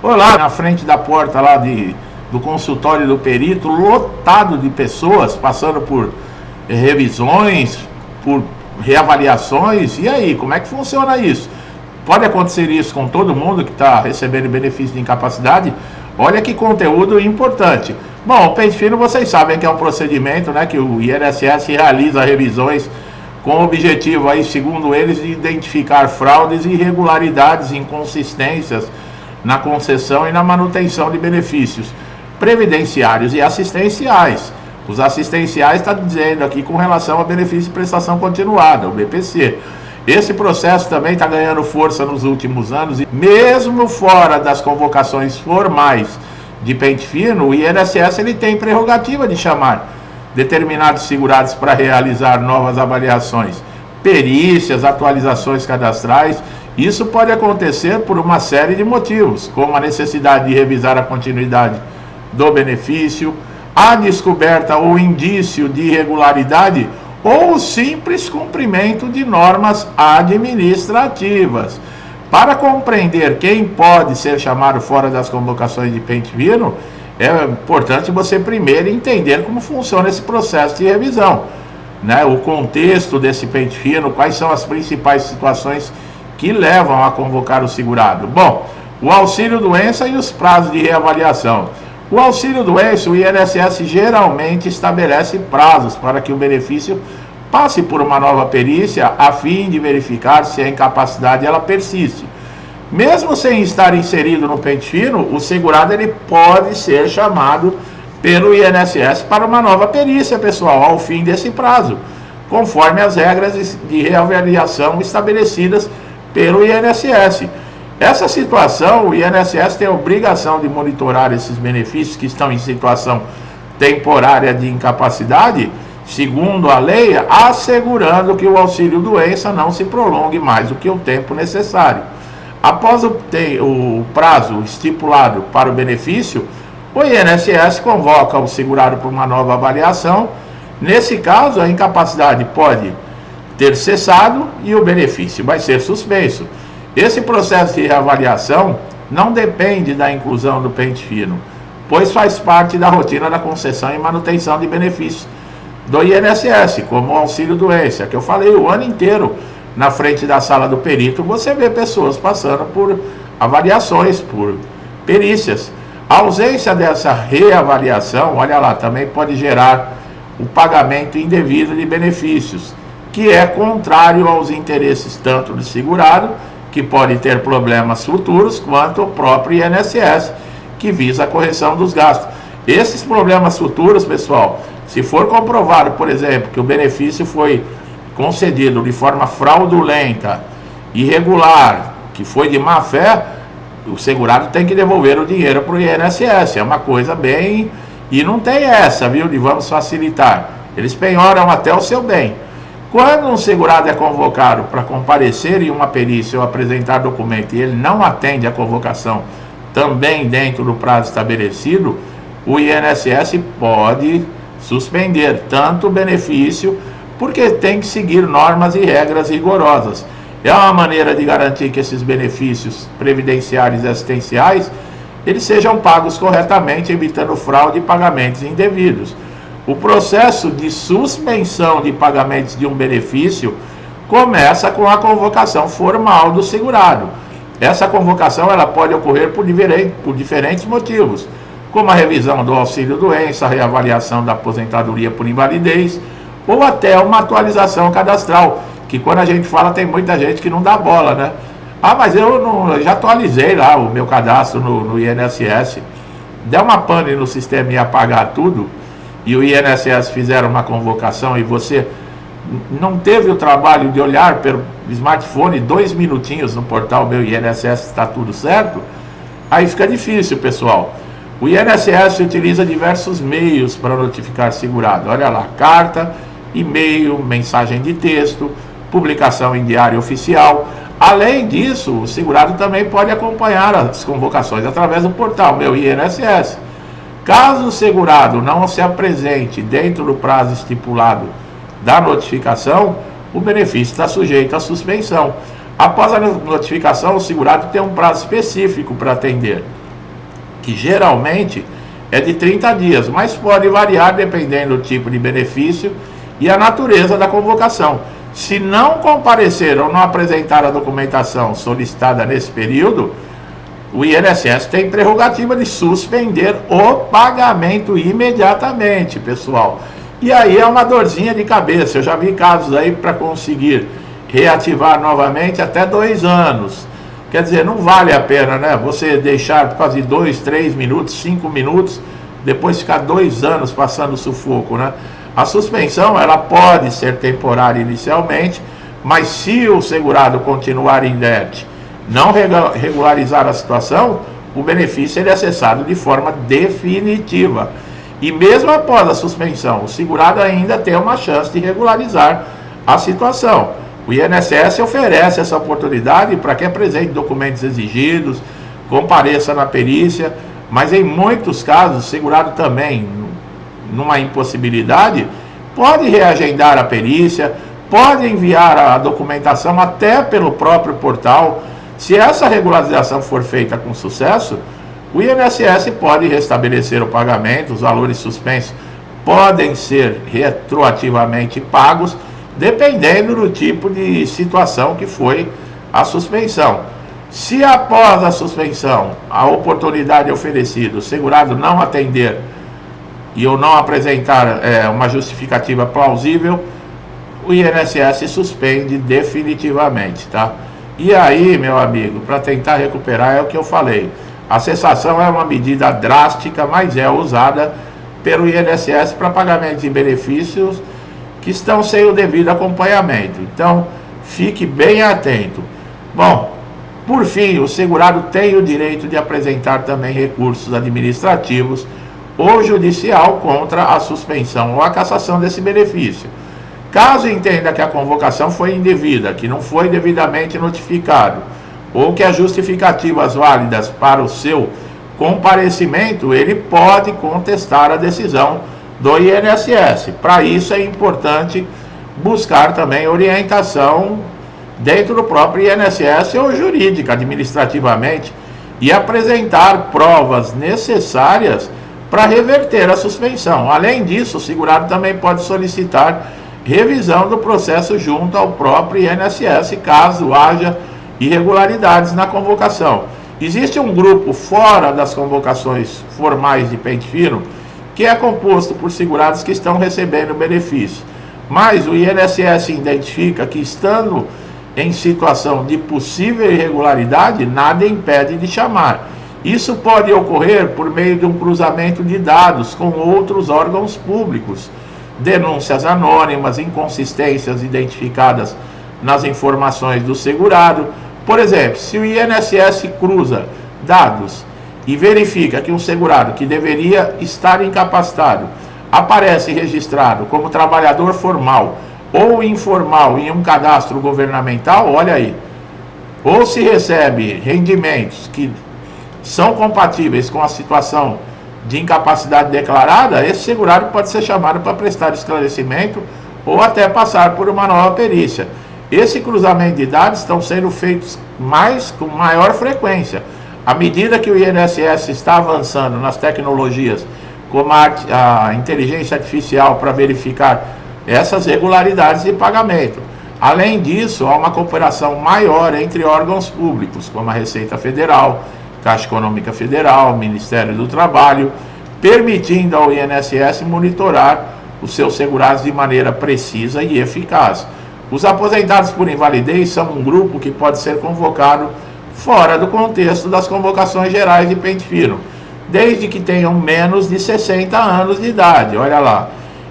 Foi lá na frente da porta lá do consultório do perito, lotado de pessoas, passando por revisões, por reavaliações. E aí, como é que funciona isso? Pode acontecer isso com todo mundo que está recebendo benefício de incapacidade? Olha que conteúdo importante. Bom, o pente fino vocês sabem que é um procedimento, né, que o INSS realiza revisões com o objetivo aí, segundo eles, de identificar fraudes e irregularidades, inconsistências na concessão e na manutenção de benefícios previdenciários e assistenciais. Os assistenciais está dizendo aqui com relação a benefício de prestação continuada, o BPC. Esse processo também está ganhando força nos últimos anos e mesmo fora das convocações formais de pente fino, o INSS ele tem prerrogativa de chamar determinados segurados para realizar novas avaliações, perícias, atualizações cadastrais. Isso pode acontecer por uma série de motivos, como a necessidade de revisar a continuidade do benefício, a descoberta ou indício de irregularidade ou o simples cumprimento de normas administrativas. Para compreender quem pode ser chamado fora das convocações de pente fino, é importante você primeiro entender como funciona esse processo de revisão, né? O contexto desse pente fino, quais são as principais situações que levam a convocar o segurado. Bom, o auxílio-doença e os prazos de reavaliação. O auxílio-doença, o INSS geralmente estabelece prazos para que o benefício passe por uma nova perícia a fim de verificar se a incapacidade ela persiste. Mesmo sem estar inserido no pente fino, o segurado ele pode ser chamado pelo INSS para uma nova perícia, pessoal, ao fim desse prazo, conforme as regras de reavaliação estabelecidas pelo INSS. Essa situação, o INSS tem a obrigação de monitorar esses benefícios que estão em situação temporária de incapacidade, segundo a lei, assegurando que o auxílio-doença não se prolongue mais do que o tempo necessário. Após o prazo estipulado para o benefício, o INSS convoca o segurado por uma nova avaliação. Nesse caso, a incapacidade pode ter cessado e o benefício vai ser suspenso. Esse processo de reavaliação não depende da inclusão do pente fino, pois faz parte da rotina da concessão e manutenção de benefícios do INSS, como o auxílio-doença, que eu falei o ano inteiro na frente da sala do perito, você vê pessoas passando por avaliações, por perícias. A ausência dessa reavaliação, olha lá, também pode gerar o pagamento indevido de benefícios, que é contrário aos interesses tanto do segurado, que pode ter problemas futuros, quanto o próprio INSS, que visa a correção dos gastos. Esses problemas futuros, pessoal, se for comprovado, por exemplo, que o benefício foi concedido de forma fraudulenta, irregular, que foi de má fé, o segurado tem que devolver o dinheiro para o INSS. É uma coisa bem... E não tem essa, viu, de vamos facilitar. Eles penhoram até o seu bem. Quando um segurado é convocado para comparecer em uma perícia ou apresentar documento e ele não atende a convocação também dentro do prazo estabelecido, o INSS pode suspender tanto o benefício, porque tem que seguir normas e regras rigorosas. É uma maneira de garantir que esses benefícios previdenciários e assistenciais eles sejam pagos corretamente, evitando fraude e pagamentos indevidos. O processo de suspensão de pagamentos de um benefício começa com a convocação formal do segurado. Essa convocação ela pode ocorrer por diferentes motivos, como a revisão do auxílio-doença, a reavaliação da aposentadoria por invalidez, ou até uma atualização cadastral, que quando a gente fala tem muita gente que não dá bola, né? Ah, mas eu já atualizei lá o meu cadastro no INSS. Der uma pane no sistema e apagar tudo, e o INSS fizeram uma convocação e você não teve o trabalho de olhar pelo smartphone 2 minutinhos no portal Meu INSS, está tudo certo, aí fica difícil, pessoal. O INSS utiliza diversos meios para notificar segurado. Olha lá, carta, e-mail, mensagem de texto, publicação em diário oficial. Além disso, o segurado também pode acompanhar as convocações através do portal Meu INSS. Caso o segurado não se apresente dentro do prazo estipulado da notificação, o benefício está sujeito à suspensão. Após a notificação, o segurado tem um prazo específico para atender. que geralmente é de 30 dias, mas pode variar dependendo do tipo de benefício e a natureza da convocação. Se não comparecer ou não apresentar a documentação solicitada nesse período, o INSS tem prerrogativa de suspender o pagamento imediatamente, pessoal. E aí é uma dorzinha de cabeça. Eu já vi casos aí para conseguir reativar novamente até 2 anos. Quer dizer, não vale a pena, né? Você deixar por causa de 2, 3 minutos, 5 minutos, depois ficar 2 anos passando sufoco, né? A suspensão, ela pode ser temporária inicialmente, mas se o segurado continuar inerte, não regularizar a situação, o benefício ele é cessado de forma definitiva. E mesmo após a suspensão, o segurado ainda tem uma chance de regularizar a situação. O INSS oferece essa oportunidade para que apresente documentos exigidos, compareça na perícia, mas em muitos casos, o segurado também, numa impossibilidade, pode reagendar a perícia, pode enviar a documentação até pelo próprio portal. Se essa regularização for feita com sucesso, o INSS pode restabelecer o pagamento, os valores suspensos podem ser retroativamente pagos, dependendo do tipo de situação que foi a suspensão. Se após a suspensão, a oportunidade oferecida, o segurado não atender e eu não apresentar uma justificativa plausível, o INSS suspende definitivamente, tá? E aí, meu amigo, para tentar recuperar é o que eu falei. A cessação é uma medida drástica, mas é usada pelo INSS para pagamento de benefícios que estão sem o devido acompanhamento. Então, fique bem atento. Bom, por fim, o segurado tem o direito de apresentar também recursos administrativos ou judicial contra a suspensão ou a cassação desse benefício. Caso entenda que a convocação foi indevida, que não foi devidamente notificado, ou que as justificativas válidas para o seu comparecimento, ele pode contestar a decisão do INSS. Para isso é importante buscar também orientação dentro do próprio INSS ou jurídica, administrativamente, e apresentar provas necessárias para reverter a suspensão. Além disso, o segurado também pode solicitar revisão do processo junto ao próprio INSS, caso haja irregularidades na convocação. Existe um grupo fora das convocações formais de pente fino, que é composto por segurados que estão recebendo benefício, mas o INSS identifica que, estando em situação de possível irregularidade, nada impede de chamar. Isso pode ocorrer por meio de um cruzamento de dados com outros órgãos públicos, denúncias anônimas, inconsistências identificadas nas informações do segurado. Por exemplo, se o INSS cruza dados e verifica que um segurado que deveria estar incapacitado aparece registrado como trabalhador formal ou informal em um cadastro governamental, olha aí, ou se recebe rendimentos que são compatíveis com a situação de incapacidade declarada, esse segurado pode ser chamado para prestar esclarecimento ou até passar por uma nova perícia. Esse cruzamento de dados estão sendo feitos com maior frequência. À medida que o INSS está avançando nas tecnologias, como a inteligência artificial para verificar essas regularidades de pagamento. Além disso, há uma cooperação maior entre órgãos públicos, como a Receita Federal, Caixa Econômica Federal, Ministério do Trabalho, permitindo ao INSS monitorar os seus segurados de maneira precisa e eficaz. Os aposentados por invalidez são um grupo que pode ser convocado fora do contexto das convocações gerais de pente fino, desde que tenham menos de 60 anos de idade. Olha lá,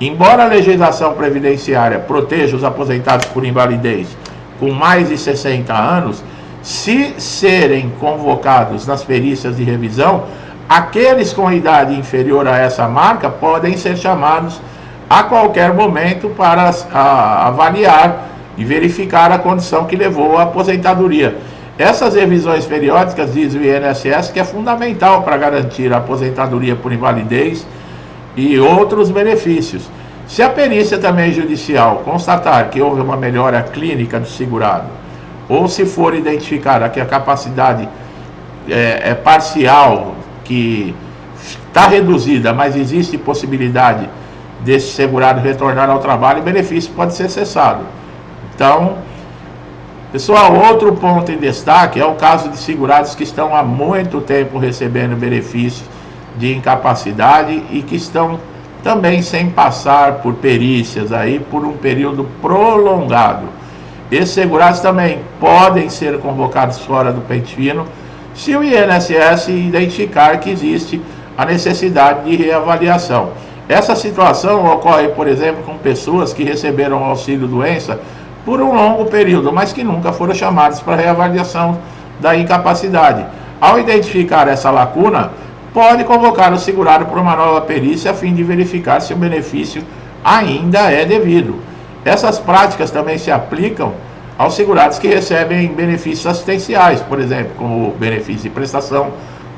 embora a legislação previdenciária proteja os aposentados por invalidez com mais de 60 anos, se serem convocados nas perícias de revisão, aqueles com idade inferior a essa marca podem ser chamados a qualquer momento para avaliar e verificar a condição que levou à aposentadoria. Essas revisões periódicas, diz o INSS, que é fundamental para garantir a aposentadoria por invalidez e outros benefícios. Se a perícia também judicial constatar que houve uma melhora clínica do segurado, ou se for identificada que a capacidade é parcial, que está reduzida, mas existe possibilidade desse segurado retornar ao trabalho, o benefício pode ser cessado. Então, pessoal, outro ponto em destaque é o caso de segurados que estão há muito tempo recebendo benefício de incapacidade e que estão também sem passar por perícias aí por um período prolongado. Esses segurados também podem ser convocados fora do pente fino se o INSS identificar que existe a necessidade de reavaliação. Essa situação ocorre, por exemplo, com pessoas que receberam auxílio-doença por um longo período, mas que nunca foram chamadas para reavaliação da incapacidade. Ao identificar essa lacuna, pode convocar o segurado para uma nova perícia a fim de verificar se o benefício ainda é devido. Essas práticas também se aplicam aos segurados que recebem benefícios assistenciais, por exemplo, como o benefício de prestação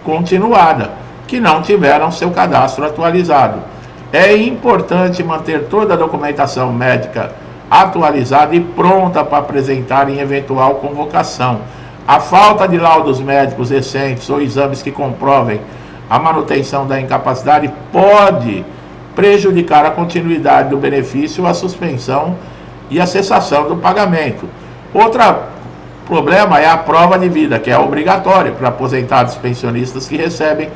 continuada, que não tiveram seu cadastro atualizado. É importante manter toda a documentação médica atualizada e pronta para apresentar em eventual convocação. A falta de laudos médicos recentes ou exames que comprovem a manutenção da incapacidade pode prejudicar a continuidade do benefício, a suspensão e a cessação do pagamento. Outro problema é a prova de vida, que é obrigatória para aposentados e pensionistas que recebem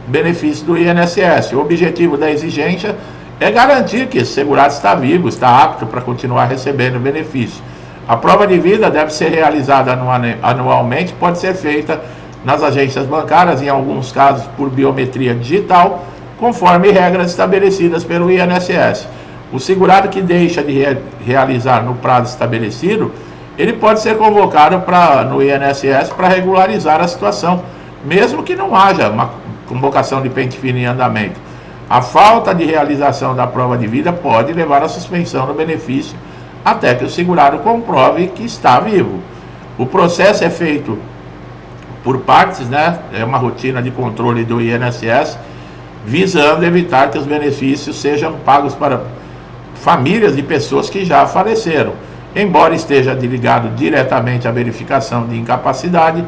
benefício do INSS. O objetivo da exigência é garantir que esse segurado está vivo, está apto para continuar recebendo o benefício. A prova de vida deve ser realizada anualmente, pode ser feita nas agências bancárias, em alguns casos por biometria digital, conforme regras estabelecidas pelo INSS. O segurado que deixa de realizar no prazo estabelecido, ele pode ser convocado no INSS para regularizar a situação, mesmo que não haja uma convocação de pente fino em andamento. A falta de realização da prova de vida pode levar à suspensão do benefício até que o segurado comprove que está vivo. O processo é feito por partes, né? É uma rotina de controle do INSS, visando evitar que os benefícios sejam pagos para famílias de pessoas que já faleceram. Embora esteja ligado diretamente à verificação de incapacidade,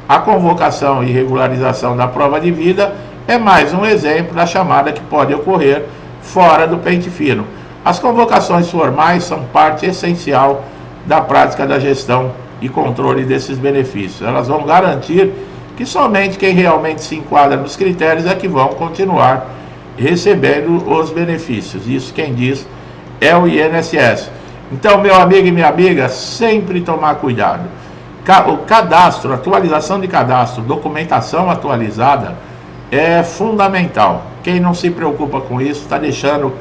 a convocação e regularização da prova de vida é mais um exemplo da chamada que pode ocorrer fora do pente fino. As convocações formais são parte essencial da prática da gestão e controle desses benefícios. Elas vão garantir que somente quem realmente se enquadra nos critérios é que vão continuar recebendo os benefícios. Isso quem diz é o INSS. Então, meu amigo e minha amiga, sempre tomar cuidado. O cadastro, atualização de cadastro, documentação atualizada é fundamental. Quem não se preocupa com isso está deixando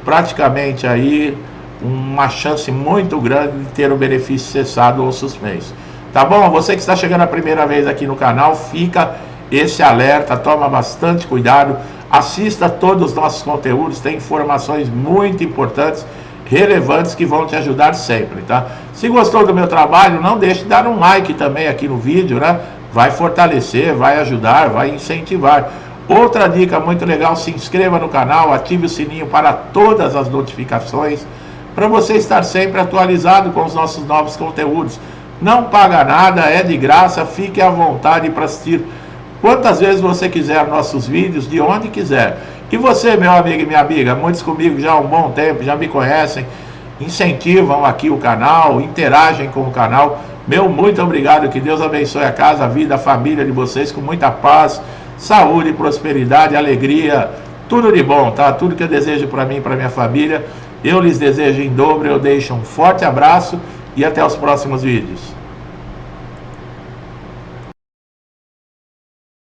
praticamente aí uma chance muito grande de ter o benefício cessado ou suspenso. Tá bom? Você que está chegando a primeira vez aqui no canal, fica esse alerta, toma bastante cuidado, assista todos os nossos conteúdos, tem informações muito importantes, relevantes, que vão te ajudar sempre, tá? Se gostou do meu trabalho, não deixe de dar um like também aqui no vídeo, né? Vai fortalecer, vai ajudar, vai incentivar. Outra dica muito legal, se inscreva no canal, ative o sininho para todas as notificações, para você estar sempre atualizado com os nossos novos conteúdos. Não paga nada, é de graça, fique à vontade para assistir quantas vezes você quiser nossos vídeos, de onde quiser. E você, meu amigo e minha amiga, muitos comigo já há um bom tempo, já me conhecem, incentivam aqui o canal, interagem com o canal. Meu muito obrigado, que Deus abençoe a casa, a vida, a família de vocês com muita paz, saúde, prosperidade, alegria, tudo de bom, tá? Tudo que eu desejo para mim e para minha família, eu lhes desejo em dobro. Eu deixo um forte abraço e até os próximos vídeos.